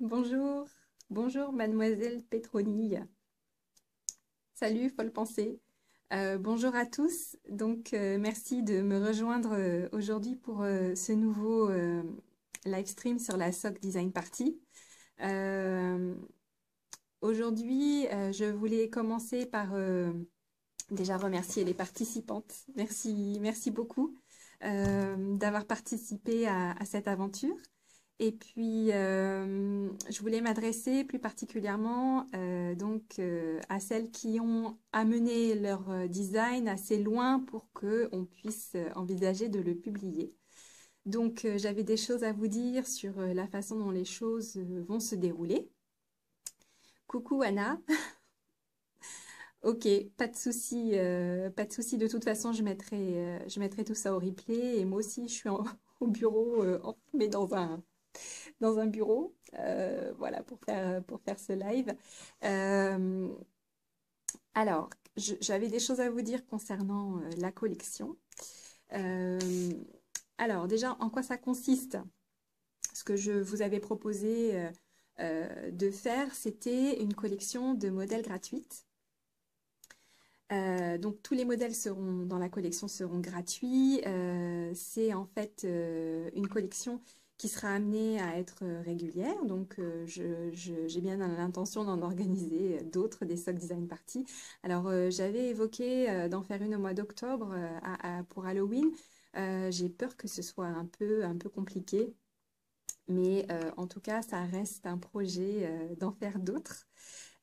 Bonjour, bonjour mademoiselle Petronille. Salut, folle pensée. Bonjour à tous. Merci de me rejoindre aujourd'hui pour ce nouveau live stream sur la SOC Design Party. Euh, Aujourd'hui, je voulais commencer par déjà remercier les participantes. Merci beaucoup d'avoir participé à cette aventure. Et puis, je voulais m'adresser plus particulièrement à celles qui ont amené leur design assez loin pour qu'on puisse envisager de le publier. J'avais des choses à vous dire sur la façon dont les choses vont se dérouler. Coucou Anna. Ok, pas de souci, pas de souci. De toute façon, je mettrai tout ça au replay. Et moi aussi, je suis au bureau, enfermée dans un bureau, voilà, pour faire ce live. Euh, alors, j'avais des choses à vous dire concernant la collection. Euh, alors, déjà, en quoi ça consiste? Ce que je vous avais proposé de faire, c'était une collection de modèles gratuites. Donc tous les modèles seront dans la collection seront gratuits. C'est en fait une collection qui sera amenée à être régulière. J'ai bien l'intention d'en organiser d'autres, des SOC Design Party. Alors j'avais évoqué d'en faire une au mois d'octobre pour Halloween. J'ai peur que ce soit un peu compliqué. Mais en tout cas, ça reste un projet d'en faire d'autres.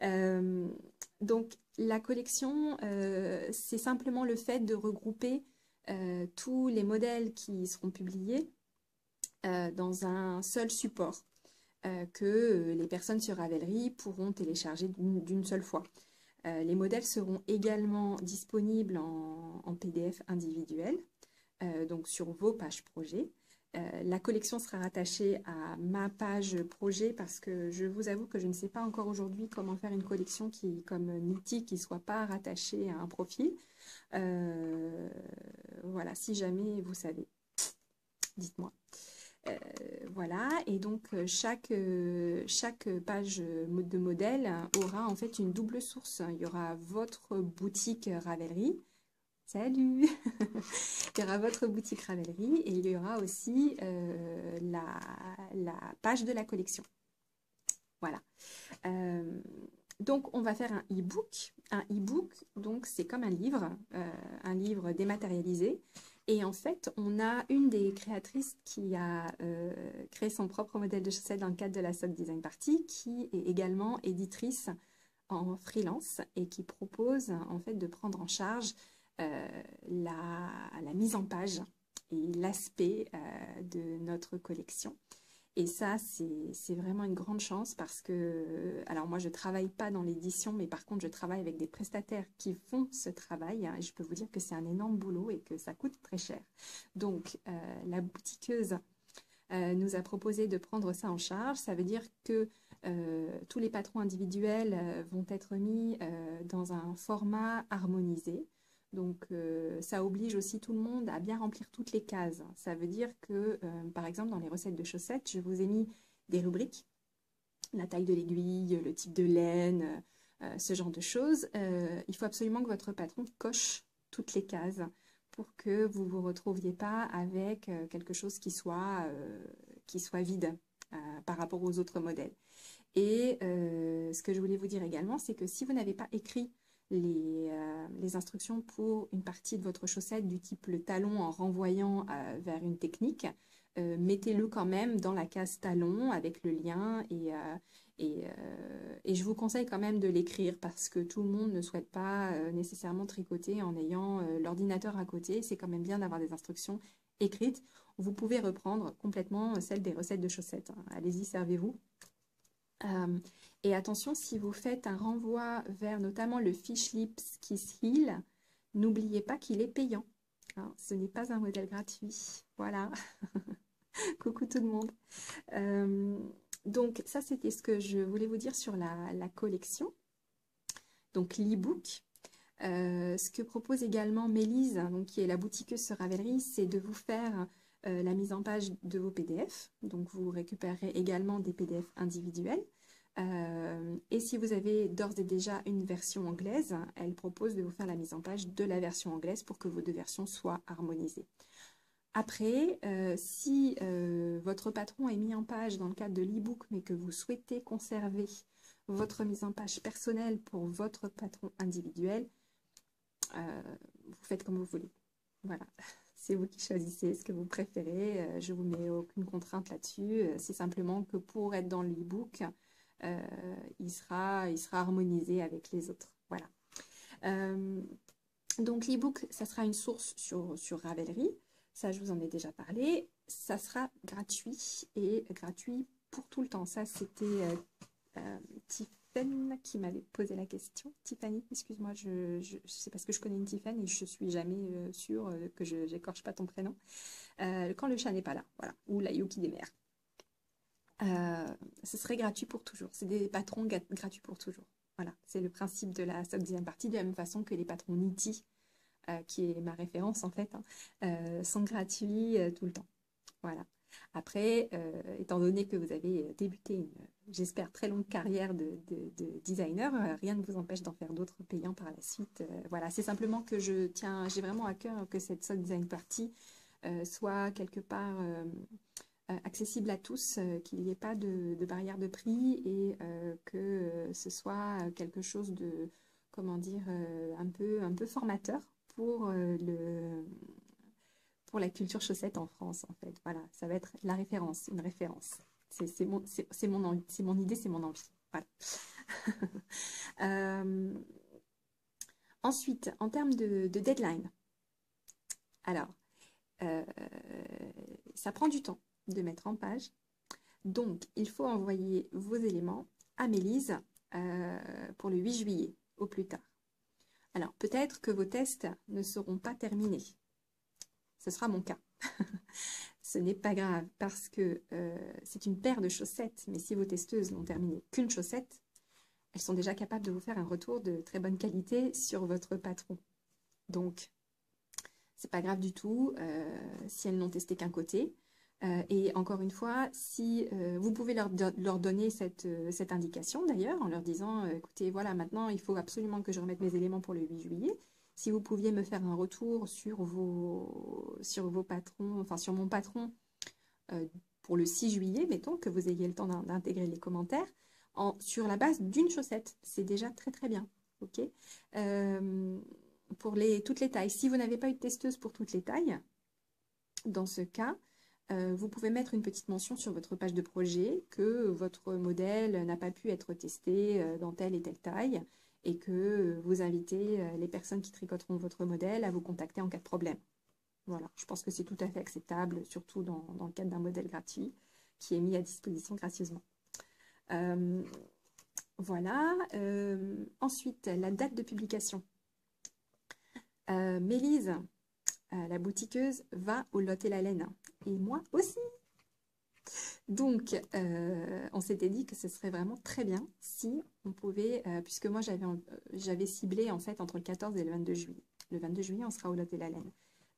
Euh, la collection, c'est simplement le fait de regrouper tous les modèles qui seront publiés dans un seul support que les personnes sur Ravelry pourront télécharger d'une seule fois. Les modèles seront également disponibles en PDF individuel, donc sur vos pages projet. La collection sera rattachée à ma page projet parce que je vous avoue que je ne sais pas encore aujourd'hui comment faire une collection qui, comme Niti, qui ne soit pas rattachée à un profil. Voilà, si jamais vous savez, dites-moi. Euh, voilà, et donc chaque page de modèle aura en fait une double source. Il y aura votre boutique Ravelry. Salut! Il y aura votre boutique Ravelry et il y aura aussi la page de la collection. Voilà. Euh, donc, on va faire un e-book. Un e-book, donc, c'est comme un livre dématérialisé. Et en fait, on a une des créatrices qui a créé son propre modèle de chaussettes dans le cadre de la SOC Design Party, qui est également éditrice en freelance et qui propose en fait de prendre en charge la mise en page et l'aspect de notre collection. Et ça, c'est vraiment une grande chance parce que, alors moi, je ne travaille pas dans l'édition, mais par contre, je travaille avec des prestataires qui font ce travail. Hein, et je peux vous dire que c'est un énorme boulot et que ça coûte très cher. La boutiqueuse nous a proposé de prendre ça en charge. Ça veut dire que tous les patrons individuels vont être mis dans un format harmonisé. Ça oblige aussi tout le monde à bien remplir toutes les cases. Ça veut dire que, par exemple, dans les recettes de chaussettes, je vous ai mis des rubriques, la taille de l'aiguille, le type de laine, ce genre de choses. Il faut absolument que votre patron coche toutes les cases pour que vous ne vous retrouviez pas avec quelque chose qui soit vide par rapport aux autres modèles. Et ce que je voulais vous dire également, c'est que si vous n'avez pas écrit les instructions pour une partie de votre chaussette du type le talon en renvoyant vers une technique, mettez-le quand même dans la case talon avec le lien et je vous conseille quand même de l'écrire parce que tout le monde ne souhaite pas nécessairement tricoter en ayant l'ordinateur à côté. C'est quand même bien d'avoir des instructions écrites. Vous pouvez reprendre complètement celle des recettes de chaussettes. Hein. Allez-y, servez-vous. Euh, et attention, si vous faites un renvoi vers notamment le Fish Lips Kiss Heel, n'oubliez pas qu'il est payant. Hein, ce n'est pas un modèle gratuit. Voilà. Coucou tout le monde. Euh, donc ça, c'était ce que je voulais vous dire sur la collection. Donc l'e-book. Ce que propose également Mélise, donc, qui est la boutiqueuse sur Ravelry, c'est de vous faire la mise en page de vos PDF. Donc, vous récupérerez également des PDF individuels. Et si vous avez d'ores et déjà une version anglaise, elle propose de vous faire la mise en page de la version anglaise pour que vos deux versions soient harmonisées. Après, si votre patron est mis en page dans le cadre de l'e-book, mais que vous souhaitez conserver votre mise en page personnelle pour votre patron individuel, vous faites comme vous voulez. Voilà, c'est vous qui choisissez ce que vous préférez. Je ne vous mets aucune contrainte là-dessus. C'est simplement que pour être dans l'e-book, il sera harmonisé avec les autres. Voilà. Donc l'e-book, ça sera une source sur Ravelry. Ça, je vous en ai déjà parlé. Ça sera gratuit et gratuit pour tout le temps. Ça, c'était Tiffany qui m'avait posé la question. Tiffany, excuse-moi, c'est parce que je connais une Tiffany et je suis jamais sûre que je n'écorche pas ton prénom. Quand le chat n'est pas là, voilà. Ou la Yuki des mers. Ce serait gratuit pour toujours. C'est des patrons gratuits pour toujours. Voilà, c'est le principe de la stock design party, de la même façon que les patrons Niti, qui est ma référence en fait, sont gratuits tout le temps. Voilà. Après, étant donné que vous avez débuté une, j'espère, très longue carrière de designer, rien ne vous empêche d'en faire d'autres payants par la suite. Voilà, c'est simplement que j'ai vraiment à cœur que cette stock design party soit quelque part accessible à tous, qu'il n'y ait pas de barrière de prix et que ce soit quelque chose de, comment dire, un peu formateur pour pour la culture chaussette en France, en fait. Voilà, ça va être la référence, une référence. C'est mon idée, c'est mon envie. Voilà. Ensuite, en termes de deadline, alors, ça prend du temps de mettre en page. Donc, il faut envoyer vos éléments à Mélise pour le 8 juillet, au plus tard. Alors, peut-être que vos tests ne seront pas terminés. Ce sera mon cas. Ce n'est pas grave parce que c'est une paire de chaussettes, mais si vos testeuses n'ont terminé qu'une chaussette, elles sont déjà capables de vous faire un retour de très bonne qualité sur votre patron. Donc, c'est pas grave du tout si elles n'ont testé qu'un côté. Et encore une fois, si vous pouvez leur donner cette indication d'ailleurs, en leur disant, écoutez, voilà, maintenant, il faut absolument que je remette mes éléments pour le 8 juillet. Si vous pouviez me faire un retour sur vos patrons, enfin sur mon patron pour le 6 juillet, mettons, que vous ayez le temps d'intégrer les commentaires, sur la base d'une chaussette. C'est déjà très très bien. Ok. Pour toutes les tailles. Si vous n'avez pas eu de testeuse pour toutes les tailles, dans ce cas, vous pouvez mettre une petite mention sur votre page de projet que votre modèle n'a pas pu être testé dans telle et telle taille et que vous invitez les personnes qui tricoteront votre modèle à vous contacter en cas de problème. Voilà, je pense que c'est tout à fait acceptable, surtout dans le cadre d'un modèle gratuit qui est mis à disposition gracieusement. Voilà. Ensuite, la date de publication. Mélise, la boutiqueuse, va au Lot et la Laine. Et moi aussi. Donc, on s'était dit que ce serait vraiment très bien si on pouvait, puisque moi j'avais ciblé en fait entre le 14 et le 22 juillet. Le 22 juillet, on sera au Lot et la Laine.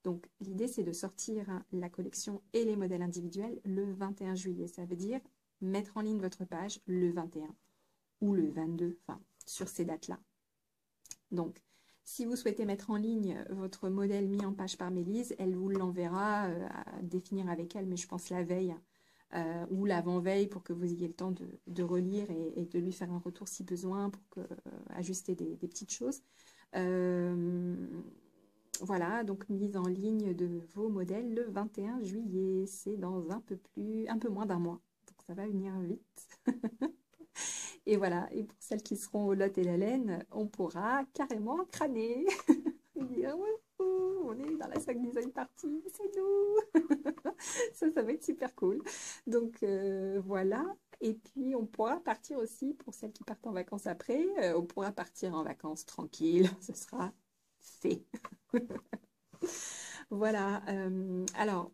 Donc, l'idée, c'est de sortir la collection et les modèles individuels le 21 juillet. Ça veut dire mettre en ligne votre page le 21 ou le 22, enfin, sur ces dates-là. Donc, si vous souhaitez mettre en ligne votre modèle mis en page par Mélise, elle vous l'enverra à définir avec elle, mais je pense la veille ou l'avant-veille pour que vous ayez le temps de relire et de lui faire un retour si besoin pour ajuster des petites choses. Voilà, donc mise en ligne de vos modèles le 21 juillet. C'est dans un peu moins d'un mois. Donc ça va venir vite. Et voilà, et pour celles qui seront au Lot et la Laine, on pourra carrément crâner. Dire, on est dans la stock design party, c'est nous. Ça va être super cool. Donc voilà. Et puis on pourra partir aussi, pour celles qui partent en vacances après, on pourra partir en vacances tranquille. Ce sera fait. Voilà. Alors,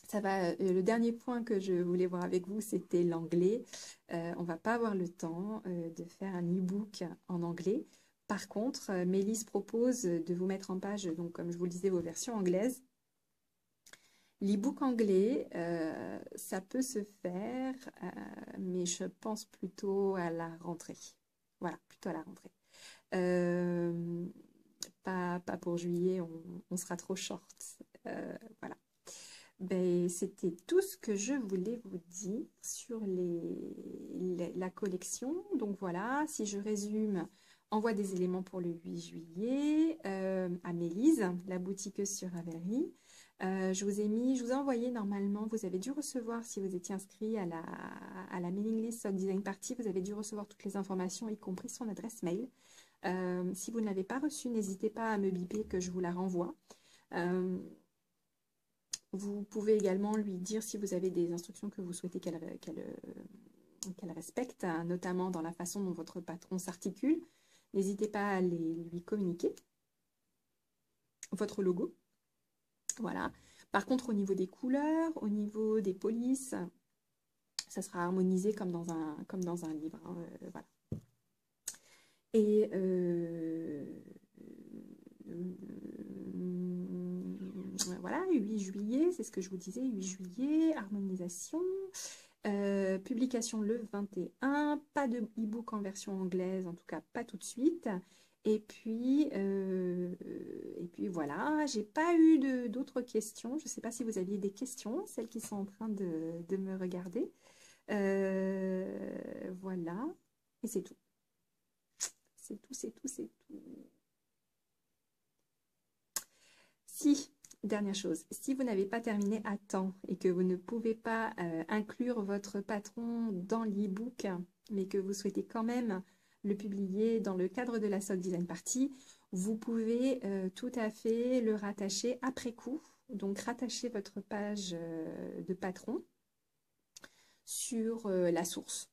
ça va. Le dernier point que je voulais voir avec vous, c'était l'anglais. On va pas avoir le temps de faire un e-book en anglais. Par contre, Mélise propose de vous mettre en page, donc comme je vous le disais, vos versions anglaises. L'e-book anglais, ça peut se faire, mais je pense plutôt à la rentrée. Voilà, plutôt à la rentrée. Euh, pas pour juillet, on sera trop short. Voilà. Ben, c'était tout ce que je voulais vous dire sur la collection. Donc voilà, si je résume, envoie des éléments pour le 8 juillet à Mélise, la boutiqueuse sur Ravelry. Je vous ai envoyé normalement, vous avez dû recevoir, si vous étiez inscrit à la mailing list Sock Design Party, vous avez dû recevoir toutes les informations, y compris son adresse mail. Si vous ne l'avez pas reçue, n'hésitez pas à me biper que je vous la renvoie. Vous pouvez également lui dire si vous avez des instructions que vous souhaitez qu'elle respecte, hein, notamment dans la façon dont votre patron s'articule. N'hésitez pas à lui communiquer votre logo. Voilà. Par contre, au niveau des couleurs, au niveau des polices, ça sera harmonisé comme dans un livre. Hein, voilà. Et voilà, 8 juillet, c'est ce que je vous disais, 8 juillet, harmonisation. Publication le 21, pas de e-book en version anglaise, en tout cas pas tout de suite. Et puis voilà, j'ai pas eu d'autres questions. Je ne sais pas si vous aviez des questions, celles qui sont en train de me regarder. Voilà, et c'est tout. C'est tout, c'est tout, c'est tout. Si, dernière chose, si vous n'avez pas terminé à temps et que vous ne pouvez pas inclure votre patron dans l'e-book, mais que vous souhaitez quand même le publier dans le cadre de la Sock Design Party, vous pouvez tout à fait le rattacher après coup. Donc, rattacher votre page de patron sur la source.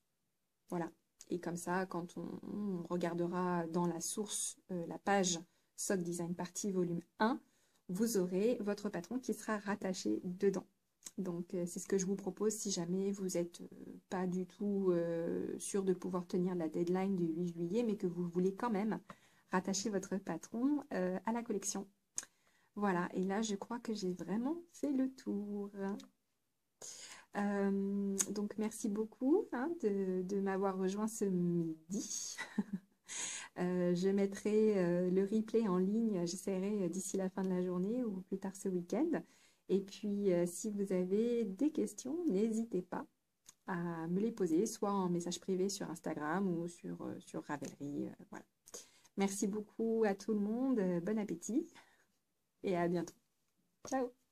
Voilà. Et comme ça, quand on regardera dans la source la page Sock Design Party volume 1, vous aurez votre patron qui sera rattaché dedans. Donc, c'est ce que je vous propose si jamais vous n'êtes pas du tout sûr de pouvoir tenir la deadline du 8 juillet, mais que vous voulez quand même rattacher votre patron à la collection. Voilà, et là, je crois que j'ai vraiment fait le tour. Donc, merci beaucoup hein, de m'avoir rejoint ce midi. Je mettrai le replay en ligne, j'essaierai d'ici la fin de la journée ou plus tard ce week-end. Et puis, si vous avez des questions, n'hésitez pas à me les poser, soit en message privé sur Instagram ou sur Ravelry. Voilà. Merci beaucoup à tout le monde, bon appétit et à bientôt. Ciao!